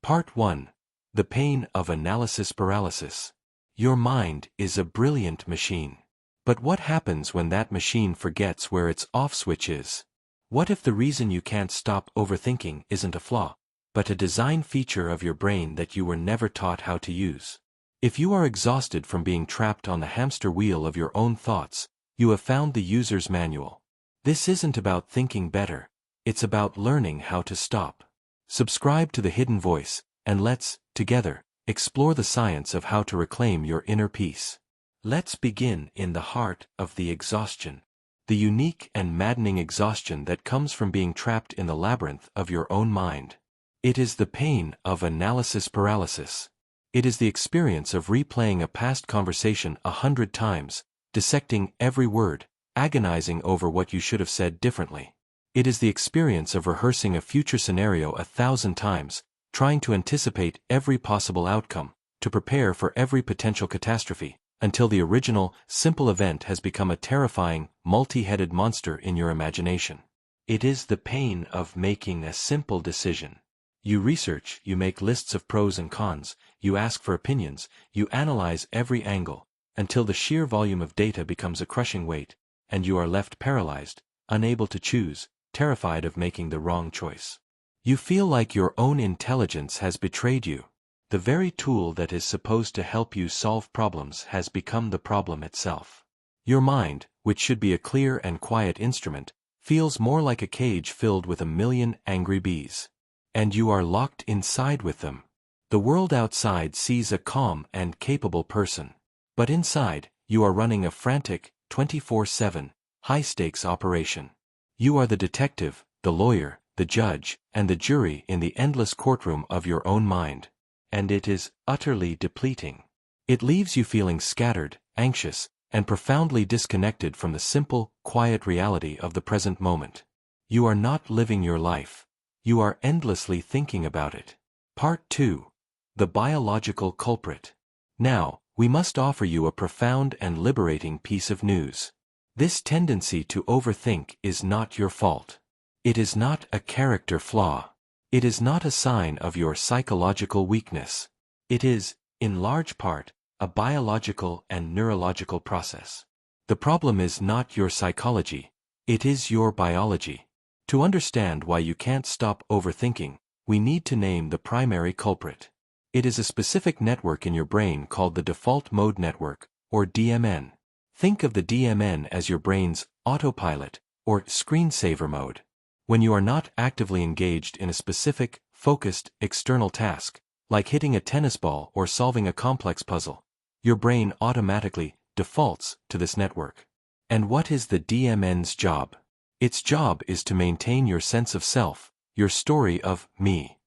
Part 1. The Pain of Analysis Paralysis. Your mind is a brilliant machine. But what happens when that machine forgets where its off switch is? What if the reason you can't stop overthinking isn't a flaw, but a design feature of your brain that you were never taught how to use? If you are exhausted from being trapped on the hamster wheel of your own thoughts, you have found the user's manual. This isn't about thinking better, it's about learning how to stop. Subscribe to The Hidden Voice, and let's, together, explore the science of how to reclaim your inner peace. Let's begin in the heart of the exhaustion. The unique and maddening exhaustion that comes from being trapped in the labyrinth of your own mind. It is the pain of analysis paralysis. It is the experience of replaying a past conversation 100 times, dissecting every word, agonizing over what you should have said differently. It is the experience of rehearsing a future scenario 1,000 times, trying to anticipate every possible outcome, to prepare for every potential catastrophe, until the original, simple event has become a terrifying, multi-headed monster in your imagination. It is the pain of making a simple decision. You research, you make lists of pros and cons, you ask for opinions, you analyze every angle, until the sheer volume of data becomes a crushing weight, and you are left paralyzed, unable to choose, terrified of making the wrong choice. You feel like your own intelligence has betrayed you. The very tool that is supposed to help you solve problems has become the problem itself. Your mind, which should be a clear and quiet instrument, feels more like a cage filled with 1,000,000 angry bees. And you are locked inside with them. The world outside sees a calm and capable person. But inside, you are running a frantic, 24/7, high-stakes operation. You are the detective, the lawyer, the judge, and the jury in the endless courtroom of your own mind. And it is utterly depleting. It leaves you feeling scattered, anxious, and profoundly disconnected from the simple, quiet reality of the present moment. You are not living your life. You are endlessly thinking about it. Part 2. The Biological Culprit. Now, we must offer you a profound and liberating piece of news. This tendency to overthink is not your fault. It is not a character flaw. It is not a sign of your psychological weakness. It is, in large part, a biological and neurological process. The problem is not your psychology, it is your biology. To understand why you can't stop overthinking, we need to name the primary culprit. It is a specific network in your brain called the default mode network, or DMN. Think of the DMN as your brain's autopilot, or screensaver mode. When you are not actively engaged in a specific, focused, external task, like hitting a tennis ball or solving a complex puzzle, your brain automatically defaults to this network. And what is the DMN's job? Its job is to maintain your sense of self, your story of me.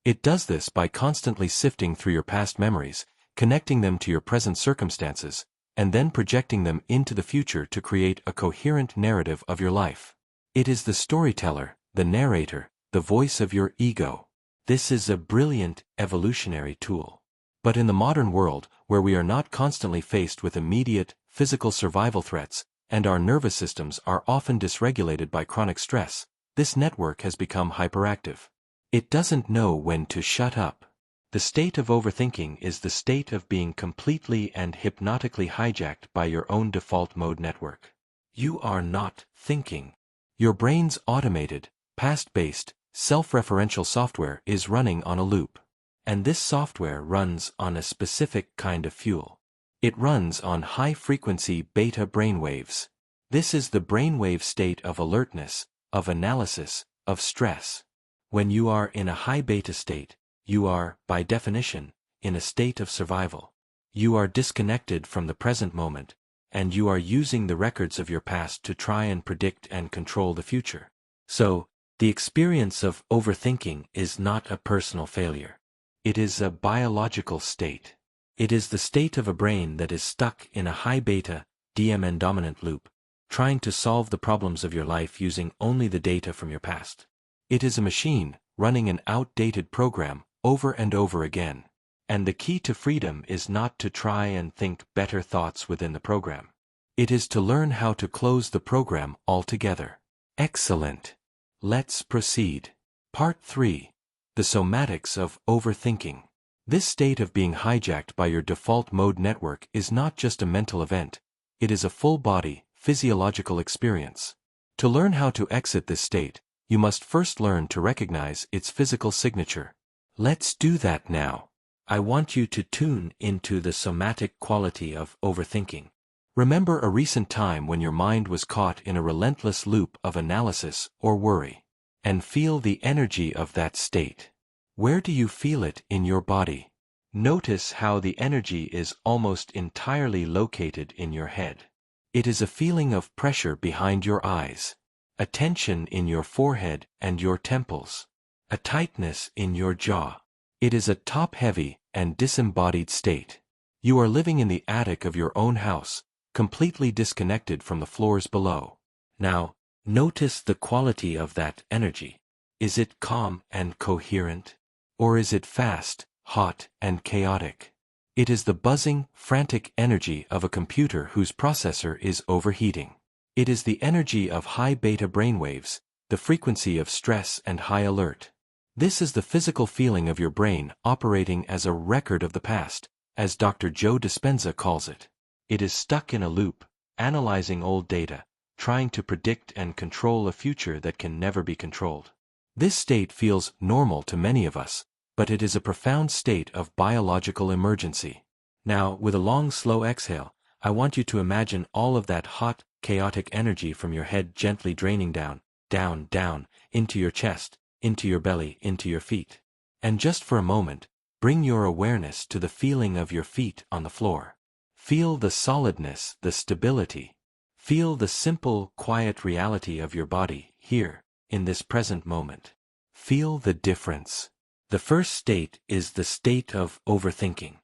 It does this by constantly sifting through your past memories, connecting them to your present circumstances, and then projecting them into the future to create a coherent narrative of your life. It is the storyteller, the narrator, the voice of your ego. This is a brilliant evolutionary tool. But in the modern world, where we are not constantly faced with immediate, physical survival threats, and our nervous systems are often dysregulated by chronic stress, this network has become hyperactive. It doesn't know when to shut up. The state of overthinking is the state of being completely and hypnotically hijacked by your own default mode network. You are not thinking. Your brain's automated, past-based, self-referential software is running on a loop. And this software runs on a specific kind of fuel. It runs on high-frequency beta brainwaves. This is the brainwave state of alertness, of analysis, of stress. When you are in a high beta state, you are, by definition, in a state of survival. You are disconnected from the present moment, and you are using the records of your past to try and predict and control the future. So, the experience of overthinking is not a personal failure. It is a biological state. It is the state of a brain that is stuck in a high beta, DMN dominant loop, trying to solve the problems of your life using only the data from your past. It is a machine, running an outdated program, over and over again. And the key to freedom is not to try and think better thoughts within the program. It is to learn how to close the program altogether. Excellent. Let's proceed. Part 3. The somatics of overthinking. This state of being hijacked by your default mode network is not just a mental event, it is a full-body, physiological experience. To learn how to exit this state, you must first learn to recognize its physical signature. Let's do that now. I want you to tune into the somatic quality of overthinking. Remember a recent time when your mind was caught in a relentless loop of analysis or worry. And feel the energy of that state. Where do you feel it in your body? Notice how the energy is almost entirely located in your head. It is a feeling of pressure behind your eyes, a tension in your forehead and your temples, a tightness in your jaw. It is a top-heavy and disembodied state. You are living in the attic of your own house, completely disconnected from the floors below. Now, notice the quality of that energy. Is it calm and coherent? Or is it fast, hot, and chaotic? It is the buzzing, frantic energy of a computer whose processor is overheating. It is the energy of high beta brainwaves, the frequency of stress and high alert. This is the physical feeling of your brain operating as a record of the past, as Dr. Joe Dispenza calls it. It is stuck in a loop, analyzing old data, trying to predict and control a future that can never be controlled. This state feels normal to many of us, but it is a profound state of biological emergency. Now, with a long, slow exhale, I want you to imagine all of that hot, chaotic energy from your head gently draining down, down, down, into your chest, into your belly, into your feet. And just for a moment, bring your awareness to the feeling of your feet on the floor. Feel the solidness, the stability. Feel the simple, quiet reality of your body, here, in this present moment. Feel the difference. The first state is the state of overthinking.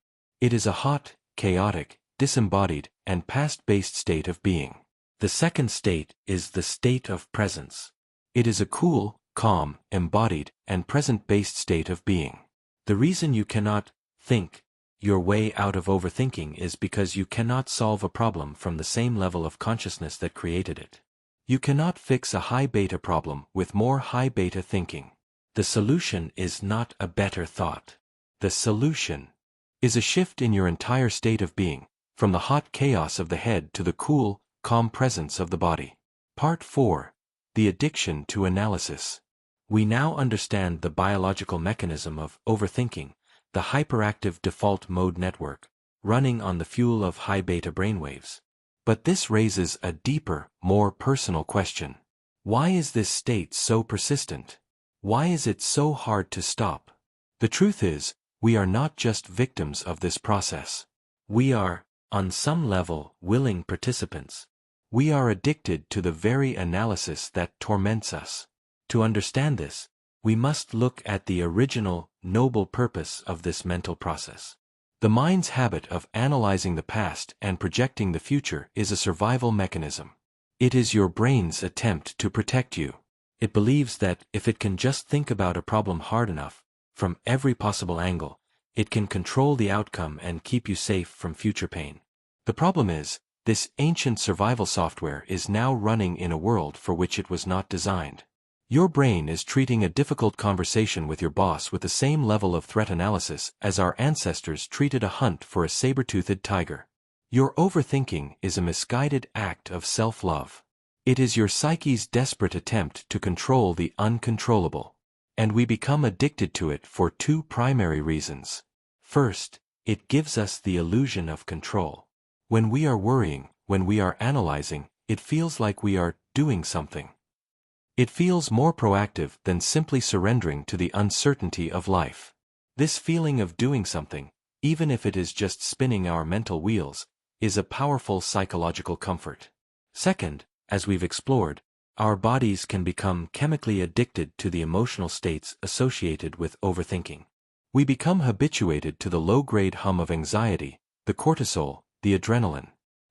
It is a hot, chaotic, disembodied, and past-based state of being. The second state is the state of presence. It is a cool, calm, embodied, and present-based state of being. The reason you cannot think your way out of overthinking is because you cannot solve a problem from the same level of consciousness that created it. You cannot fix a high beta problem with more high beta thinking. The solution is not a better thought. The solution is a shift in your entire state of being, from the hot chaos of the head to the cool, calm presence of the body. Part 4. The addiction to analysis. We now understand the biological mechanism of overthinking, the hyperactive default mode network, running on the fuel of high beta brainwaves. But this raises a deeper, more personal question. Why is this state so persistent? Why is it so hard to stop? The truth is, we are not just victims of this process. We are, on some level, willing participants. We are addicted to the very analysis that torments us. To understand this, we must look at the original, noble purpose of this mental process. The mind's habit of analyzing the past and projecting the future is a survival mechanism. It is your brain's attempt to protect you. It believes that if it can just think about a problem hard enough, from every possible angle, it can control the outcome and keep you safe from future pain. The problem is, this ancient survival software is now running in a world for which it was not designed. Your brain is treating a difficult conversation with your boss with the same level of threat analysis as our ancestors treated a hunt for a saber-toothed tiger. Your overthinking is a misguided act of self-love. It is your psyche's desperate attempt to control the uncontrollable. And we become addicted to it for two primary reasons. First, it gives us the illusion of control. When we are worrying, when we are analyzing, it feels like we are doing something. It feels more proactive than simply surrendering to the uncertainty of life. This feeling of doing something, even if it is just spinning our mental wheels, is a powerful psychological comfort. Second, as we've explored, our bodies can become chemically addicted to the emotional states associated with overthinking. We become habituated to the low-grade hum of anxiety, the cortisol, the adrenaline.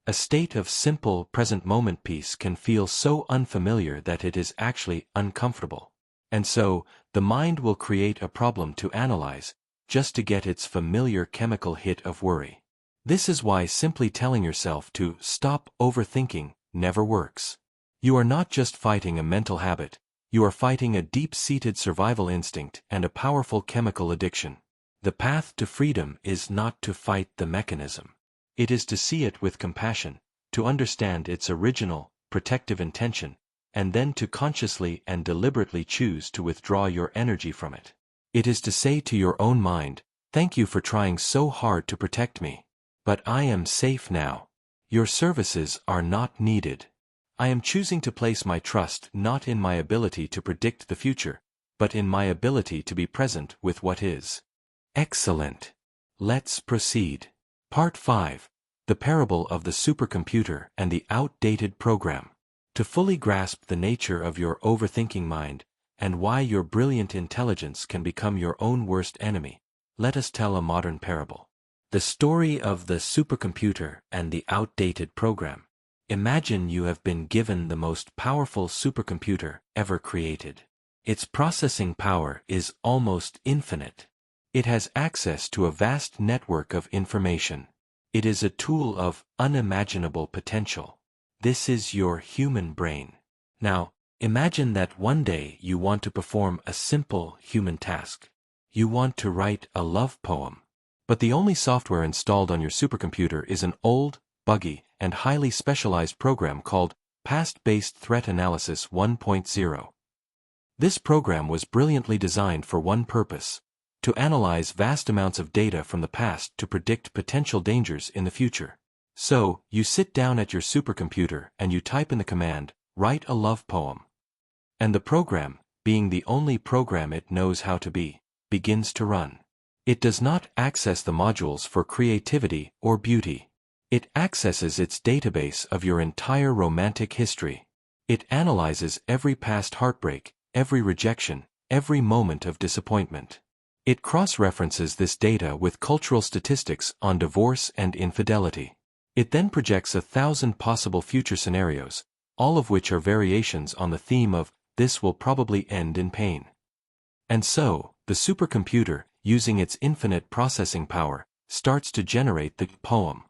A state of simple, present-moment peace can feel so unfamiliar that it is actually uncomfortable. And so, the mind will create a problem to analyze, just to get its familiar chemical hit of worry. This is why simply telling yourself to stop overthinking never works. You are not just fighting a mental habit, You are fighting a deep-seated survival instinct and a powerful chemical addiction. The path to freedom is not to fight the mechanism. It is to see it with compassion, to understand its original, protective intention, and then to consciously and deliberately choose to withdraw your energy from it. It is to say to your own mind, "Thank you for trying so hard to protect me. But I am safe now. Your services are not needed. I am choosing to place my trust not in my ability to predict the future, but in my ability to be present with what is." Excellent. Let's proceed. Part 5. The Parable of the Supercomputer and the Outdated Program. To fully grasp the nature of your overthinking mind, and why your brilliant intelligence can become your own worst enemy, let us tell a modern parable. The story of the supercomputer and the outdated program. Imagine you have been given the most powerful supercomputer ever created. Its processing power is almost infinite. It has access to a vast network of information. It is a tool of unimaginable potential. This is your human brain. Now, imagine that one day you want to perform a simple human task. You want to write a love poem. But the only software installed on your supercomputer is an old, buggy, and highly specialized program called Past-Based Threat Analysis 1.0. This program was brilliantly designed for one purpose: to analyze vast amounts of data from the past to predict potential dangers in the future. So, you sit down at your supercomputer and you type in the command, "Write a love poem." And the program, being the only program it knows how to be, begins to run. It does not access the modules for creativity or beauty. It accesses its database of your entire romantic history. It analyzes every past heartbreak, every rejection, every moment of disappointment. It cross-references this data with cultural statistics on divorce and infidelity. It then projects 1,000 possible future scenarios, all of which are variations on the theme of, "This will probably end in pain." And so, the supercomputer, using its infinite processing power, starts to generate the poem.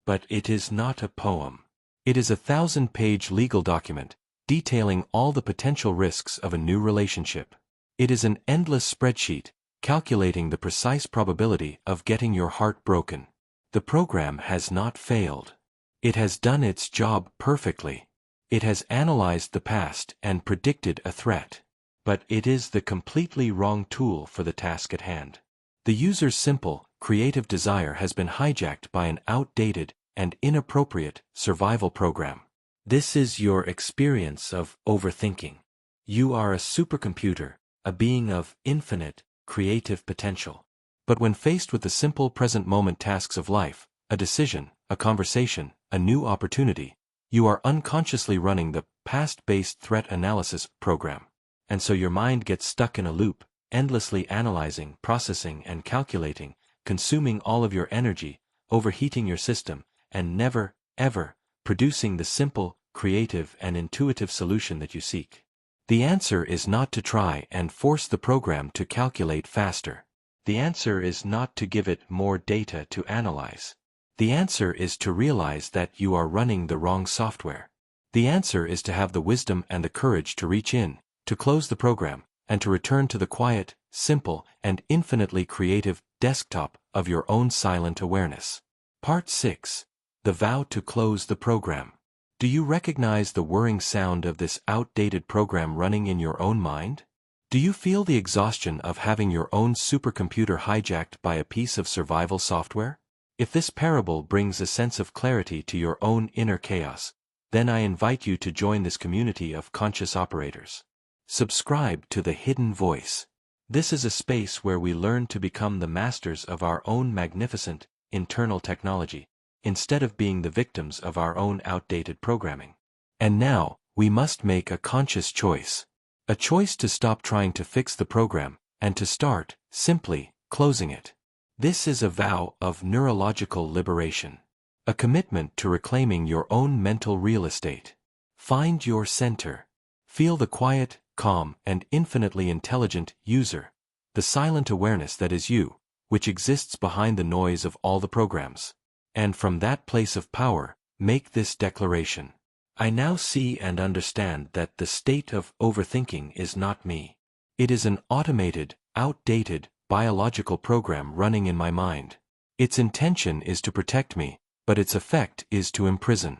But it is not a poem. It is a 1,000-page legal document, detailing all the potential risks of a new relationship. It is an endless spreadsheet, calculating the precise probability of getting your heart broken. The program has not failed. It has done its job perfectly. It has analyzed the past and predicted a threat. But it is the completely wrong tool for the task at hand. The user's simple, creative desire has been hijacked by an outdated and inappropriate survival program. This is your experience of overthinking. You are a supercomputer, a being of infinite, creative potential. But when faced with the simple present-moment tasks of life, a decision, a conversation, a new opportunity, you are unconsciously running the past-based threat analysis program. And so your mind gets stuck in a loop, endlessly analyzing, processing, and calculating, consuming all of your energy, overheating your system, and never, ever, producing the simple, creative, and intuitive solution that you seek. The answer is not to try and force the program to calculate faster. The answer is not to give it more data to analyze. The answer is to realize that you are running the wrong software. The answer is to have the wisdom and the courage to reach in, to close the program, and to return to the quiet, simple, and infinitely creative desktop of your own silent awareness. Part 6. The Vow to Close the Program. Do you recognize the whirring sound of this outdated program running in your own mind? Do you feel the exhaustion of having your own supercomputer hijacked by a piece of survival software? If this parable brings a sense of clarity to your own inner chaos, then I invite you to join this community of conscious operators. Subscribe to The Hidden Voice. This is a space where we learn to become the masters of our own magnificent, internal technology, instead of being the victims of our own outdated programming. And now, we must make a conscious choice. A choice to stop trying to fix the program, and to start, simply, closing it. This is a vow of neurological liberation. A commitment to reclaiming your own mental real estate. Find your center. Feel the quiet, calm, and infinitely intelligent user, the silent awareness that is you, which exists behind the noise of all the programs. And from that place of power, make this declaration. I now see and understand that the state of overthinking is not me. It is an automated, outdated, biological program running in my mind. Its intention is to protect me, but its effect is to imprison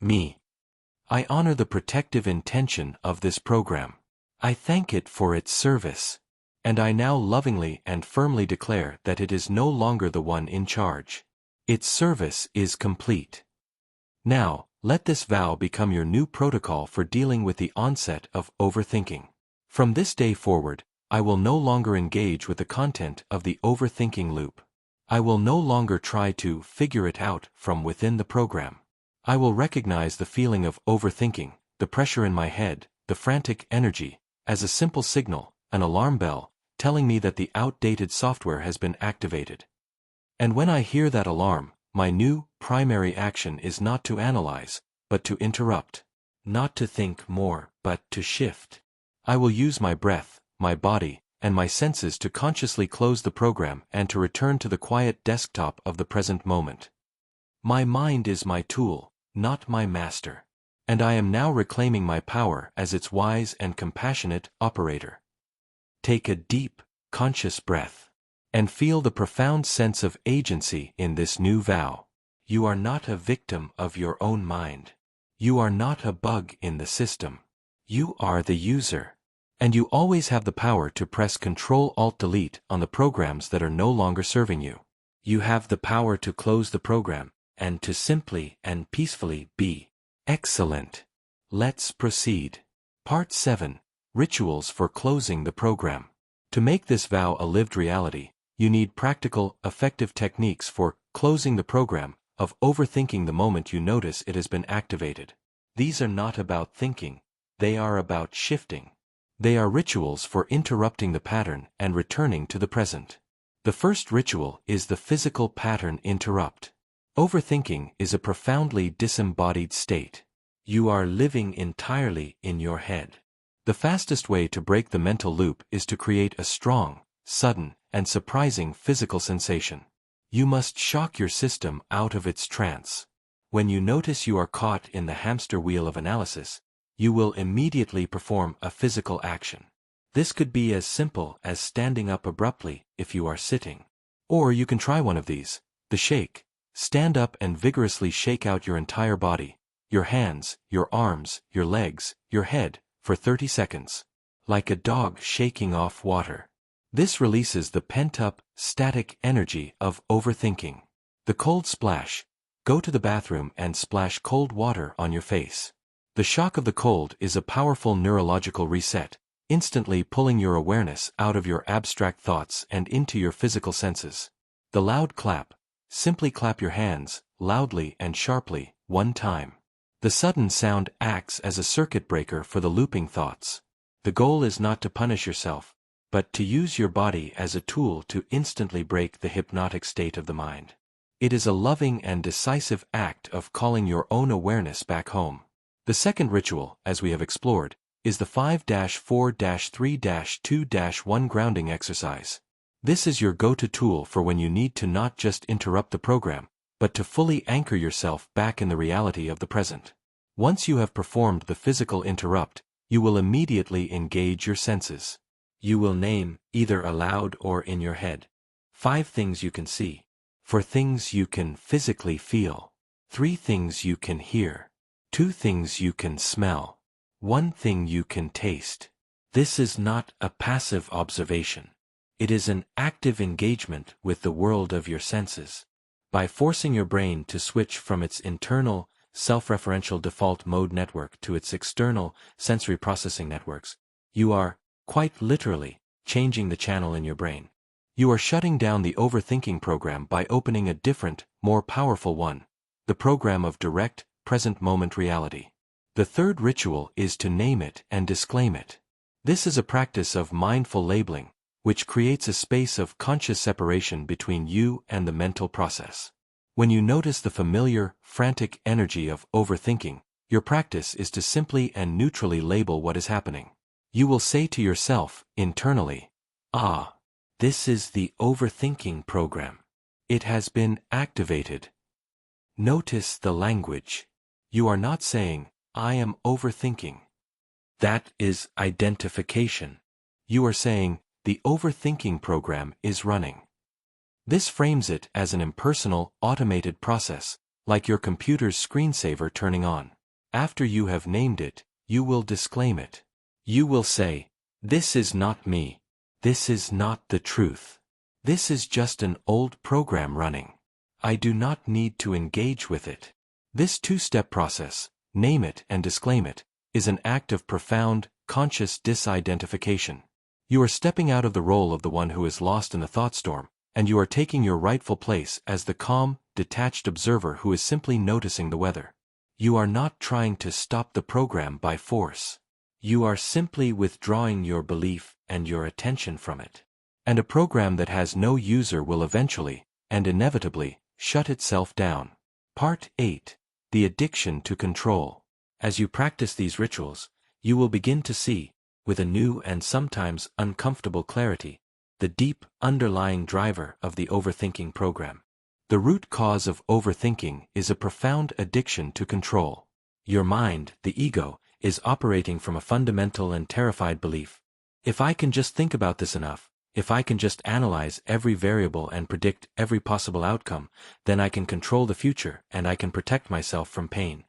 me. I honor the protective intention of this program. I thank it for its service. And I now lovingly and firmly declare that it is no longer the one in charge. Its service is complete. Now, let this vow become your new protocol for dealing with the onset of overthinking. From this day forward, I will no longer engage with the content of the overthinking loop. I will no longer try to figure it out from within the program. I will recognize the feeling of overthinking, the pressure in my head, the frantic energy, as a simple signal, an alarm bell, telling me that the outdated software has been activated. And when I hear that alarm, my new, primary action is not to analyze, but to interrupt. Not to think more, but to shift. I will use my breath, my body, and my senses to consciously close the program and to return to the quiet desktop of the present moment. My mind is my tool, not my master. And I am now reclaiming my power as its wise and compassionate operator. Take a deep, conscious breath. And feel the profound sense of agency in this new vow. You are not a victim of your own mind. You are not a bug in the system. You are the user. And you always have the power to press Ctrl-Alt-Delete on the programs that are no longer serving you. You have the power to close the program, and to simply and peacefully be. Excellent. Let's proceed. Part 7. Rituals for closing the program. To make this vow a lived reality, you need practical, effective techniques for closing the program of overthinking the moment you notice it has been activated. These are not about thinking, they are about shifting. They are rituals for interrupting the pattern and returning to the present. The first ritual is the physical pattern interrupt. Overthinking is a profoundly disembodied state. You are living entirely in your head. The fastest way to break the mental loop is to create a strong, sudden, and surprising physical sensation. You must shock your system out of its trance. When you notice you are caught in the hamster wheel of analysis, you will immediately perform a physical action. This could be as simple as standing up abruptly if you are sitting. Or you can try one of these, the shake. Stand up and vigorously shake out your entire body, your hands, your arms, your legs, your head, for 30 seconds. Like a dog shaking off water. This releases the pent-up, static energy of overthinking. The cold splash. Go to the bathroom and splash cold water on your face. The shock of the cold is a powerful neurological reset, instantly pulling your awareness out of your abstract thoughts and into your physical senses. The loud clap. Simply clap your hands, loudly and sharply, one time. The sudden sound acts as a circuit breaker for the looping thoughts. The goal is not to punish yourself, but to use your body as a tool to instantly break the hypnotic state of the mind. It is a loving and decisive act of calling your own awareness back home. The second ritual, as we have explored, is the 5-4-3-2-1 grounding exercise. This is your go-to tool for when you need to not just interrupt the program, but to fully anchor yourself back in the reality of the present. Once you have performed the physical interrupt, you will immediately engage your senses. You will name, either aloud or in your head, 5 things you can see, 4 things you can physically feel, 3 things you can hear, 2 things you can smell, 1 thing you can taste. This is not a passive observation. It is an active engagement with the world of your senses. By forcing your brain to switch from its internal, self-referential default mode network to its external, sensory processing networks, you are, quite literally, changing the channel in your brain. You are shutting down the overthinking program by opening a different, more powerful one, the program of direct, present moment reality. The third ritual is to name it and disclaim it. This is a practice of mindful labeling, which creates a space of conscious separation between you and the mental process. When you notice the familiar, frantic energy of overthinking, your practice is to simply and neutrally label what is happening. You will say to yourself, internally, "Ah, this is the overthinking program. It has been activated." Notice the language. You are not saying, I am overthinking. That is identification. You are saying, the overthinking program is running. This frames it as an impersonal, automated process, like your computer's screensaver turning on. After you have named it, you will disclaim it. You will say, this is not me. This is not the truth. This is just an old program running. I do not need to engage with it. This two-step process, name it and disclaim it, is an act of profound, conscious disidentification. You are stepping out of the role of the one who is lost in the thought storm, and you are taking your rightful place as the calm, detached observer who is simply noticing the weather. You are not trying to stop the program by force. You are simply withdrawing your belief and your attention from it. And a program that has no user will eventually, and inevitably, shut itself down. Part 8. The Addiction to Control. As you practice these rituals, you will begin to see, with a new and sometimes uncomfortable clarity, the deep, underlying driver of the overthinking program. The root cause of overthinking is a profound addiction to control. Your mind, the ego, is operating from a fundamental and terrified belief. If I can just think about this enough, if I can just analyze every variable and predict every possible outcome, then I can control the future and I can protect myself from pain.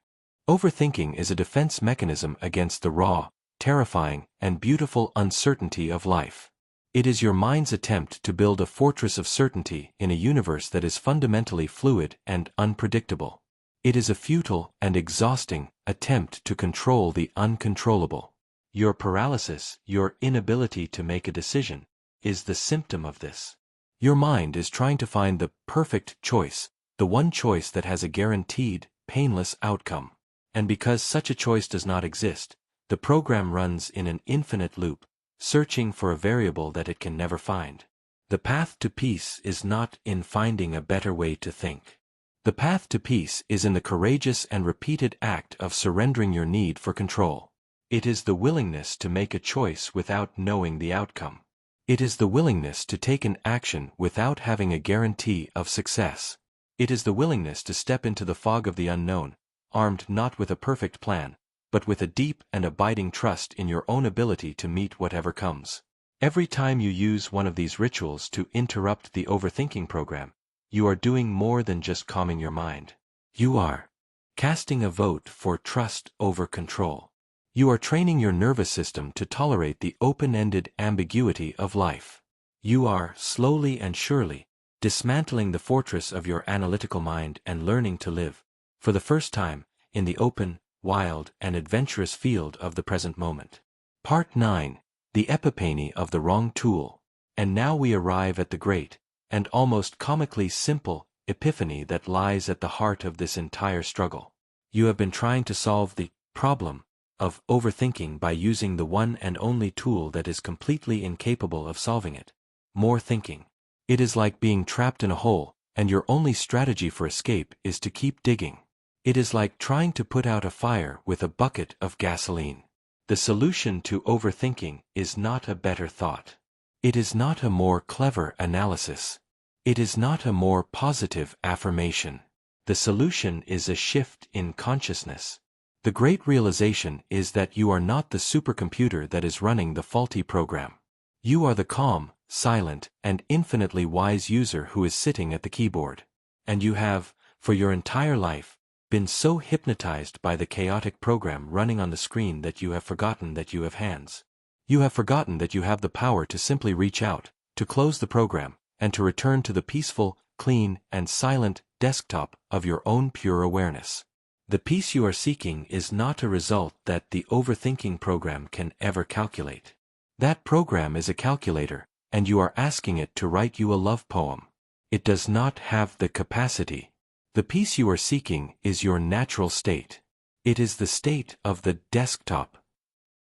Overthinking is a defense mechanism against the raw, terrifying, and beautiful uncertainty of life. It is your mind's attempt to build a fortress of certainty in a universe that is fundamentally fluid and unpredictable. It is a futile and exhausting attempt to control the uncontrollable. Your paralysis, your inability to make a decision, is the symptom of this. Your mind is trying to find the perfect choice, the one choice that has a guaranteed, painless outcome. And because such a choice does not exist, the program runs in an infinite loop, searching for a variable that it can never find. The path to peace is not in finding a better way to think. The path to peace is in the courageous and repeated act of surrendering your need for control. It is the willingness to make a choice without knowing the outcome. It is the willingness to take an action without having a guarantee of success. It is the willingness to step into the fog of the unknown, armed not with a perfect plan, but with a deep and abiding trust in your own ability to meet whatever comes. Every time you use one of these rituals to interrupt the overthinking program, you are doing more than just calming your mind. You are casting a vote for trust over control. You are training your nervous system to tolerate the open-ended ambiguity of life. You are, slowly and surely, dismantling the fortress of your analytical mind and learning to live, for the first time, in the open, wild, and adventurous field of the present moment. Part 9. The Epiphany of the Wrong Tool. And now we arrive at the great, and almost comically simple, epiphany that lies at the heart of this entire struggle. You have been trying to solve the problem of overthinking by using the one and only tool that is completely incapable of solving it: more thinking. It is like being trapped in a hole, and your only strategy for escape is to keep digging. It is like trying to put out a fire with a bucket of gasoline. The solution to overthinking is not a better thought. It is not a more clever analysis. It is not a more positive affirmation. The solution is a shift in consciousness. The great realization is that you are not the supercomputer that is running the faulty program. You are the calm, silent, and infinitely wise user who is sitting at the keyboard. And you have, for your entire life, been so hypnotized by the chaotic program running on the screen that you have forgotten that you have hands. You have forgotten that you have the power to simply reach out, to close the program, and to return to the peaceful, clean, and silent desktop of your own pure awareness. The peace you are seeking is not a result that the overthinking program can ever calculate. That program is a calculator, and you are asking it to write you a love poem. It does not have the capacity. The peace you are seeking is your natural state. It is the state of the desktop.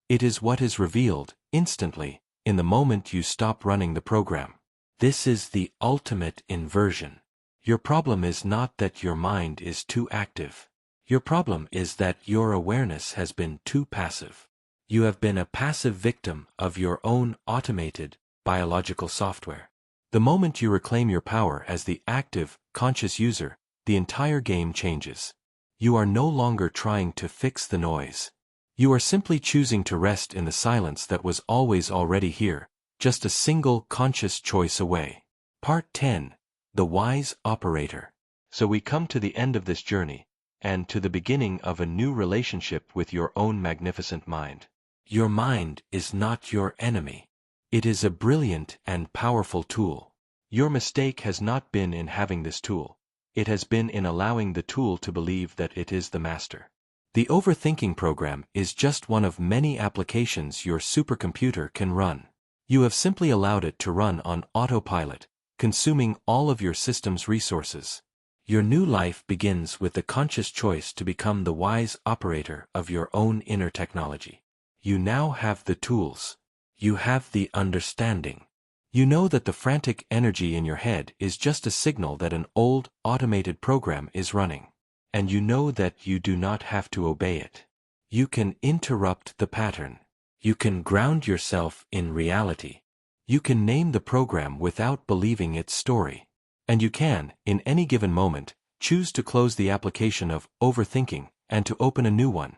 It is what is revealed, instantly, in the moment you stop running the program. This is the ultimate inversion. Your problem is not that your mind is too active. Your problem is that your awareness has been too passive. You have been a passive victim of your own automated, biological software. The moment you reclaim your power as the active, conscious user, the entire game changes. You are no longer trying to fix the noise. You are simply choosing to rest in the silence that was always already here, just a single conscious choice away. Part 10. The Wise Operator. So we come to the end of this journey, and to the beginning of a new relationship with your own magnificent mind. Your mind is not your enemy. It is a brilliant and powerful tool. Your mistake has not been in having this tool. It has been in allowing the tool to believe that it is the master. The overthinking program is just one of many applications your supercomputer can run. You have simply allowed it to run on autopilot, consuming all of your system's resources. Your new life begins with the conscious choice to become the wise operator of your own inner technology. You now have the tools. You have the understanding. You know that the frantic energy in your head is just a signal that an old, automated program is running. And you know that you do not have to obey it. You can interrupt the pattern. You can ground yourself in reality. You can name the program without believing its story. And you can, in any given moment, choose to close the application of overthinking and to open a new one.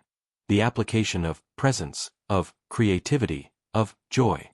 The application of presence, of creativity, of joy.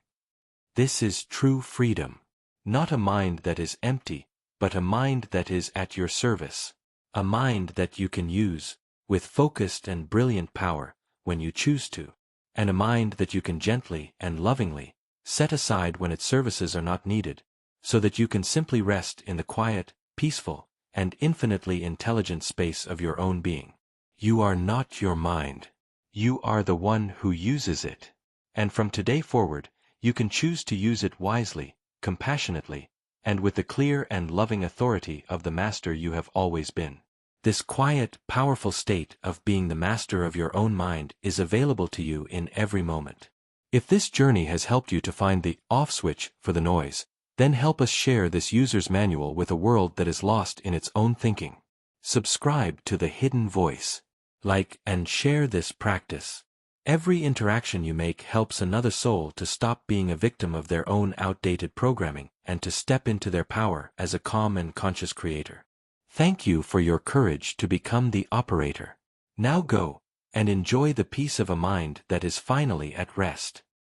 This is true freedom. Not a mind that is empty, but a mind that is at your service. A mind that you can use, with focused and brilliant power, when you choose to. And a mind that you can gently and lovingly set aside when its services are not needed, so that you can simply rest in the quiet, peaceful, and infinitely intelligent space of your own being. You are not your mind. You are the one who uses it. And from today forward, you can choose to use it wisely, compassionately, and with the clear and loving authority of the master you have always been. This quiet, powerful state of being the master of your own mind is available to you in every moment. If this journey has helped you to find the off switch for the noise, then help us share this user's manual with a world that is lost in its own thinking. Subscribe to The Hidden Voice. Like and share this practice. Every interaction you make helps another soul to stop being a victim of their own outdated programming and to step into their power as a calm and conscious creator. Thank you for your courage to become the operator. Now go and enjoy the peace of a mind that is finally at rest.